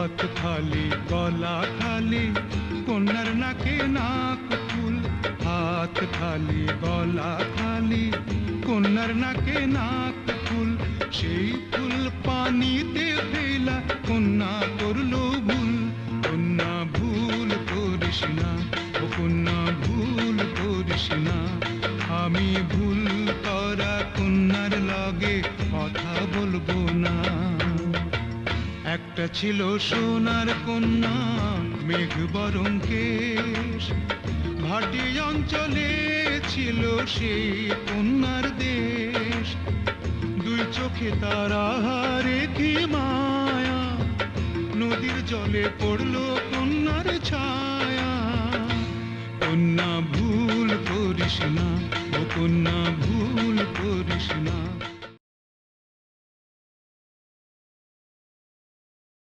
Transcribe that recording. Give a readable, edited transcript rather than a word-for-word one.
হাত খালি গলা খালি কন্যার নাকে নাক ফুল, হাত খালি গলা খালি কন্যার নাকে নাক ফুল। সেই ফুল পানিতে ফেলা কন্যা করলো ভুল। কন্যা ভুল করিস না, ও কন্যা ভুল করিস না। আমি ভুল করা কন্যার লগে কথা বলবো না। একটা ছিল সোনার কন্যা মেঘ বরণ কেশ, ভাটি অঞ্চলে ছিল সেই কন্যার দেশ। দুই চোখে তারা রেখে মায়া, নদীর জলে পড়লো কন্যার ছায়া। কন্যা ভুল করিস না, ও কন্যা ভুল করিস না।